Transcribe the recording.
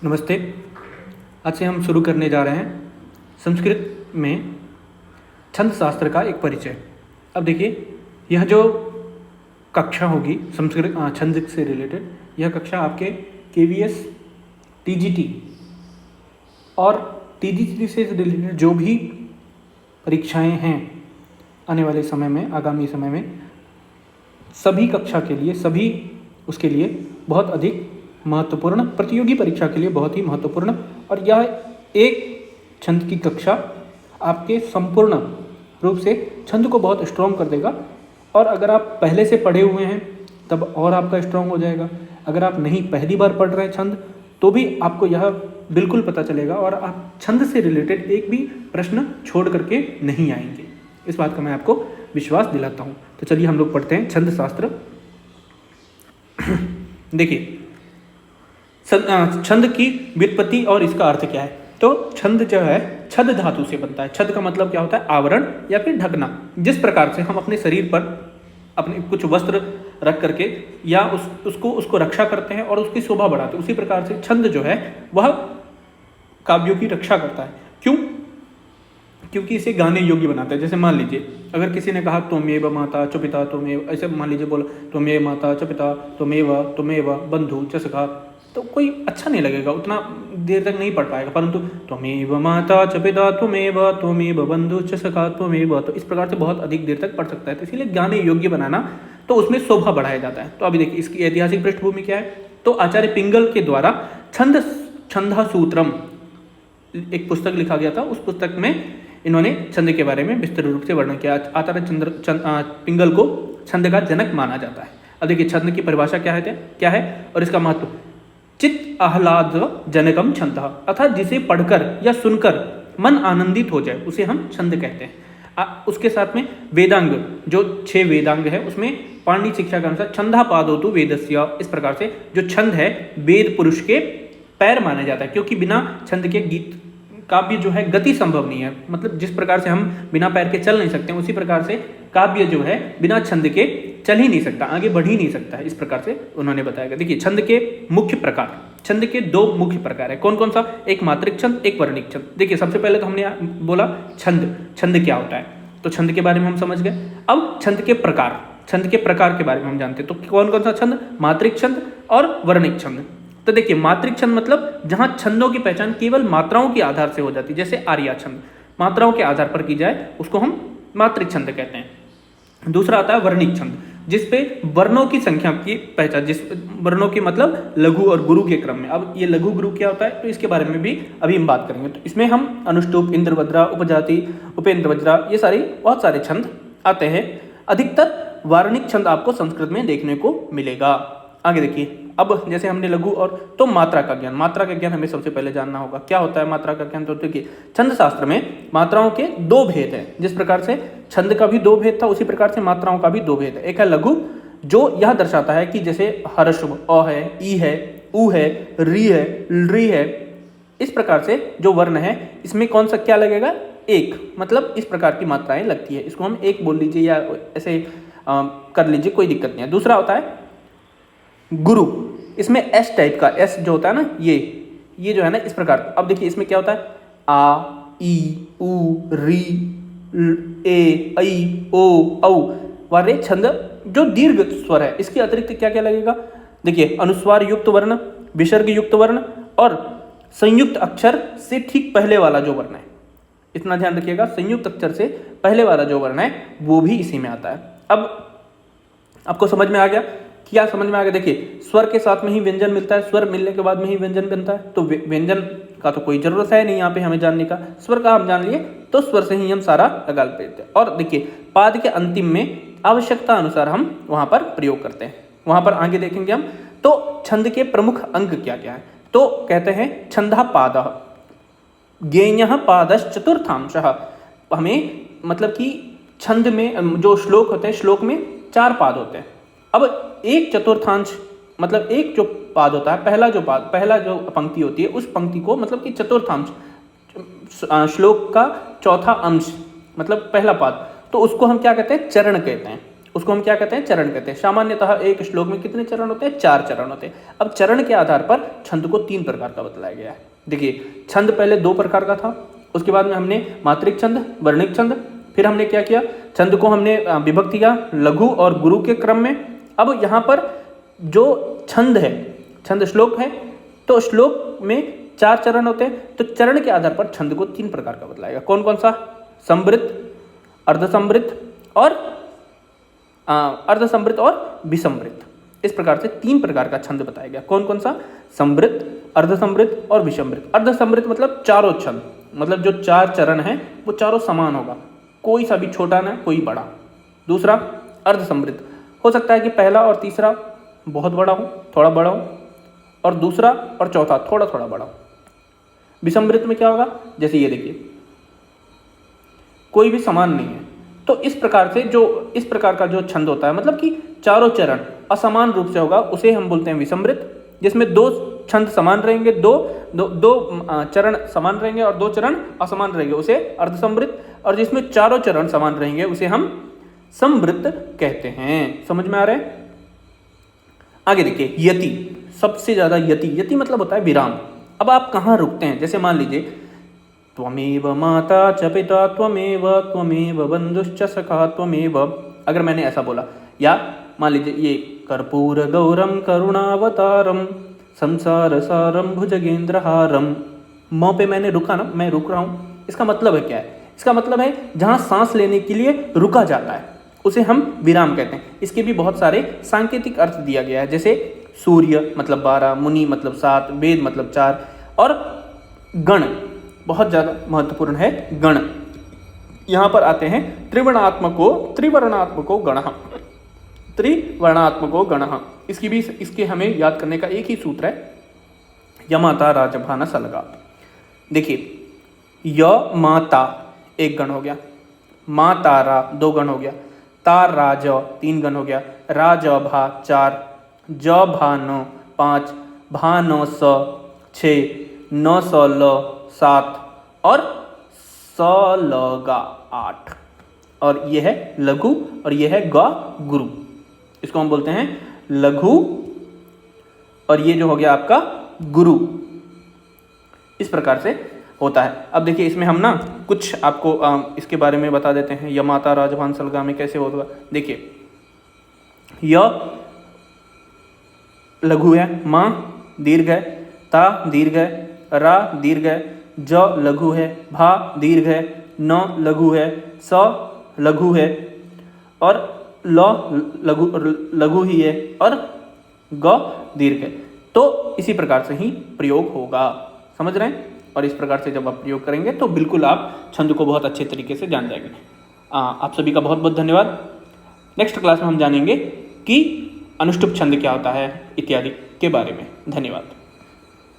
नमस्ते। आज से हम शुरू करने जा रहे हैं संस्कृत में छंद शास्त्र का एक परिचय। अब देखिए, यह जो कक्षा होगी संस्कृत छंद से रिलेटेड, यह कक्षा आपके KVS TGT और TGT से रिलेटेड जो भी परीक्षाएं हैं आने वाले समय में, आगामी समय में, सभी कक्षा के लिए, सभी उसके लिए बहुत अधिक महत्वपूर्ण, प्रतियोगी परीक्षा के लिए बहुत ही महत्वपूर्ण, और यह एक छंद की कक्षा आपके संपूर्ण रूप से छंद को बहुत स्ट्रॉन्ग कर देगा। और अगर आप पहले से पढ़े हुए हैं तब और आपका स्ट्रॉन्ग हो जाएगा। अगर आप नहीं, पहली बार पढ़ रहे हैं छंद, तो भी आपको यह बिल्कुल पता चलेगा और आप छंद से रिलेटेड एक भी प्रश्न छोड़ करके नहीं आएंगे। इस बात का मैं आपको विश्वास दिलाता हूँ। तो चलिए हम लोग पढ़ते हैं छंद शास्त्र। देखिए, छंद की व्युत्पत्ति और इसका अर्थ क्या है। तो छंद जो है छद धातु से बनता है। छद का मतलब क्या होता है? आवरण या फिर ढकना। जिस प्रकार से हम अपने शरीर पर अपने कुछ वस्त्र रख करके या उसको रक्षा करते हैं और उसकी शोभा बढ़ाते हैं, उसी प्रकार से छंद जो है वह काव्यों की रक्षा करता है। क्यों? क्योंकि इसे गाने योग्य बनाता है। जैसे मान लीजिए, अगर किसी ने कहा त्वमेव माता च पिता त्वमेव, ऐसे मान लीजिए बोला त्वमेव माता च पिता त्वमेव बंधु च सखा, तो कोई अच्छा नहीं लगेगा, उतना देर तक नहीं पढ़ पाएगा। परंतु त्वमेव माता च पिता त्वमेव बंधु च सखा त्वमेव, तो इस प्रकार से बहुत अधिक देर तक पढ़ सकता है। तो इसीलिए गाने योग्य बनाना, तो उसमें शोभा बढ़ाया जाता है। तो अभी देखिए इसकी ऐतिहासिक पृष्ठभूमि क्या है। तो आचार्य पिंगल के द्वारा छंदा सूत्रम एक पुस्तक लिखा गया था। उस पुस्तक में इन्होंने छंद के बारे में विस्तृत रूप से वर्णन किया। आचार्य पिंगल को छंद का जनक माना जाता है। अब देखिए छंद की परिभाषा क्या है और इसका महत्व। चित्त आह्लाद जनकम छंद, अर्थात जिसे पढ़कर या सुनकर मन आनंदित हो जाए उसे हम छंद कहते हैं। उसके साथ में वेदांग, जो 6 वेदांग है, उसमें पाणिनि शिक्षा के अनुसार छंदा पादोतु वेदस्य, इस प्रकार से जो छंद है वेद पुरुष के पैर माना जाता है। क्योंकि बिना छंद के गीत काव्य जो है गति संभव नहीं है। मतलब जिस प्रकार से हम बिना पैर के चल नहीं सकते, उसी प्रकार से काव्य जो है बिना छंद के चल ही नहीं सकता, आगे बढ़ ही नहीं सकता है। इस प्रकार से उन्होंने बताया। देखिए छंद के मुख्य प्रकार, छंद के 2 मुख्य प्रकार है। कौन कौन सा? एक मात्रिक छंद, एक वर्णिक छंद। देखिए सबसे पहले तो हमने बोला छंद क्या होता है, तो छंद के बारे में हम समझ गए। अब छंद के प्रकार के बारे में हम जानते हैं। तो कौन कौन सा छंद? मात्रिक छंद और वर्णिक छंद। तो देखिए मात्रिक छंद मतलब जहां छंदों की पहचान केवल मात्राओं के आधार से हो जाती है। जैसे आर्या छंद, मात्राओं के आधार पर की जाए उसको हम मात्रिक छंद कहते हैं। दूसरा आता है वर्णिक छंद, जिसपे वर्णों की संख्या की पहचान, जिस वर्णों की मतलब लघु और गुरु के क्रम में। अब ये लघु गुरु क्या होता है, तो इसके बारे में भी अभी हम बात करेंगे। तो इसमें हम अनुष्टुप, इंद्रवज्रा, उपजाति, उपेंद्रवज्रा, ये बहुत सारे छंद आते हैं। अधिकतर वर्णिक छंद आपको संस्कृत में देखने को मिलेगा। आगे देखिए, अब जैसे हमने लघु और तो मात्रा का ज्ञान हमें सबसे पहले जानना होगा। क्या होता है मात्रा का ज्ञान? तो देखिए छंद शास्त्र में मात्राओं के 2 भेद हैं। जिस प्रकार से छंद का भी 2 भेद था, उसी प्रकार से मात्राओं का भी 2 भेद है। एक है लघु, जो यह दर्शाता है कि जैसे हर्ष अ है, ई है, उ है, री है, ली है, इस प्रकार से जो वर्ण है इसमें कौन सा क्या लगेगा? 1, मतलब इस प्रकार की मात्राएं लगती है। इसको हम 1 बोल लीजिए या ऐसे कर लीजिए, कोई दिक्कत नहीं है। दूसरा होता है गुरु, इसमें एस टाइप का, एस जो होता है ना, ये जो है ना इस प्रकार। अब देखिए इसमें क्या होता है? आ, ई, उ, री, ए, ऐ, ओ, औ वाले छंद जो दीर्घ स्वर है, इसके अतिरिक्त क्या क्या लगेगा? देखिए अनुस्वार युक्त वर्ण, विसर्ग युक्त वर्ण और संयुक्त अक्षर से ठीक पहले वाला जो वर्ण है, इतना ध्यान रखिएगा, संयुक्त अक्षर से पहले वाला जो वर्ण है वो भी इसी में आता है। अब आपको समझ में आ गया? क्या समझ में आ गया? देखिए स्वर के साथ में ही व्यंजन मिलता है, स्वर मिलने के बाद में ही व्यंजन बनता है। तो व्यंजन का तो कोई जरूरत है नहीं यहाँ पे हमें जानने का। स्वर का हम जान लिए तो स्वर से ही हम सारा लगा लेते हैं। और देखिए पाद के अंतिम में आवश्यकता अनुसार हम वहां पर प्रयोग करते हैं, वहां पर आगे देखेंगे हम। तो छंद के प्रमुख अंग क्या क्या है? तो कहते हैं छंदा पाद ज्ञेयः पादश्चतुर्थांशः। हमें मतलब कि छंद में जो श्लोक होते हैं, श्लोक में 4 पाद होते हैं। अब एक चतुर्थांश मतलब एक जो पाद होता है, पहला जो पंक्ति होती है, उस पंक्ति को मतलब कि चतुर्थांश, श्लोक का चौथा अंश मतलब पहला पाद, तो उसको हम क्या कहते हैं? चरण कहते हैं। उसको हम क्या कहते हैं, चरण कहते हैं। सामान्यतः एक श्लोक में कितने चरण होते हैं, 4 चरण होते हैं। अब चरण के आधार पर छंद को 3 प्रकार का बतलाया गया है। देखिए छंद पहले 2 प्रकार का था, उसके बाद में हमने मात्रिक छंद, वर्णिक छंद, फिर हमने क्या किया, छंद को हमने विभक्ति किया लघु और गुरु के क्रम में। अब यहाँ पर जो छंद है, छंद श्लोक है, तो श्लोक में 4 चरण होते हैं, तो चरण के आधार पर छंद को 3 प्रकार का बतलाएगा। कौन कौन सा, समृद्ध, अर्धसमृद्ध और अर्धसमृद्ध और विसमृद्ध। इस प्रकार से 3 प्रकार का छंद बताया गया। कौन कौन सा, समृद्ध, अर्धसमृद्ध और विसमृद्ध। अर्धसमृद्ध मतलब चारों छंद, मतलब जो 4 चरण हैं वो चारों समान होगा, कोई सा भी छोटा ना कोई बड़ा। दूसरा अर्धसमृद्ध, हो सकता है कि पहला और तीसरा बहुत बड़ा हो, थोड़ा बड़ा हो, और दूसरा और चौथा थोड़ा थोड़ा बड़ा हो। विसमृद्ध में क्या होगा, जैसे ये देखिए कोई भी समान नहीं है। तो इस प्रकार से जो इस प्रकार का जो छंद होता है, मतलब कि चारों चरण असमान रूप से होगा, उसे हम बोलते हैं विसमृद्ध। जिसमें 2 छंद समान रहेंगे, दो चरण समान रहेंगे और 2 चरण असमान रहेंगे, उसे अर्धसमृद्ध। और जिसमें चारों चरण समान रहेंगे उसे हम समृद्ध कहते हैं। समझ में आ रहा है? आगे देखिए यति, सबसे ज्यादा यति मतलब होता है विराम। अब आप कहाँ रुकते हैं, जैसे मान लीजिए त्वमेव माता च पिता त्वमेव बंधुश्च सखा त्वमेव, अगर मैंने ऐसा बोला, या मान लीजिए ये कर्पूर गौरम करुणावतारम संसार सारम भुजगेंद्रहारम, म पे मैंने रुका ना, मैं रुक रहा हूँ। इसका मतलब है क्या है, इसका मतलब है जहाँ सांस लेने के लिए रुका जाता है उसे हम विराम कहते हैं। इसके भी बहुत सारे सांकेतिक अर्थ दिया गया है, जैसे सूर्य मतलब 12, मुनि मतलब 7, वेद मतलब 4, और गण बहुत ज़्यादा महत्वपूर्ण है। गण यहाँ पर आते हैं त्रिवर्णात्मको गणः, त्रिवर्णात्मको गणः। इसके हमें याद करने का एक ही सूत्र है, यमाता राजभान सलगा। देखिए य माता 1 गण हो गया, मातारा 2 गण हो गया, तार राज 3 गण हो गया, राज भा 4, ज भा 9 5, भा 9 स 6, 9 स ल 7 और स ल गा 8। और ये है लघु और ये है ग गुरु, इसको हम बोलते हैं लघु, और ये जो हो गया आपका गुरु। इस प्रकार से होता है। अब देखिए इसमें हम ना कुछ आपको इसके बारे में बता देते हैं, यमाता राजभान सलगा में कैसे होगा। देखिए य लघु है, माँ दीर्घ है, ता दीर्घ है, रा दीर्घ है, ज लघु है, भा दीर्घ है, न लघु है, स लघु है, और ल लघु ही है, और ग दीर्घ है। तो इसी प्रकार से ही प्रयोग होगा, समझ रहे हैं? और इस प्रकार से जब आप प्रयोग करेंगे तो बिल्कुल आप छंद को बहुत अच्छे तरीके से जान जाएंगे। आप सभी का बहुत बहुत धन्यवाद। नेक्स्ट क्लास में हम जानेंगे कि अनुष्टुप छंद क्या होता है इत्यादि के बारे में। धन्यवाद।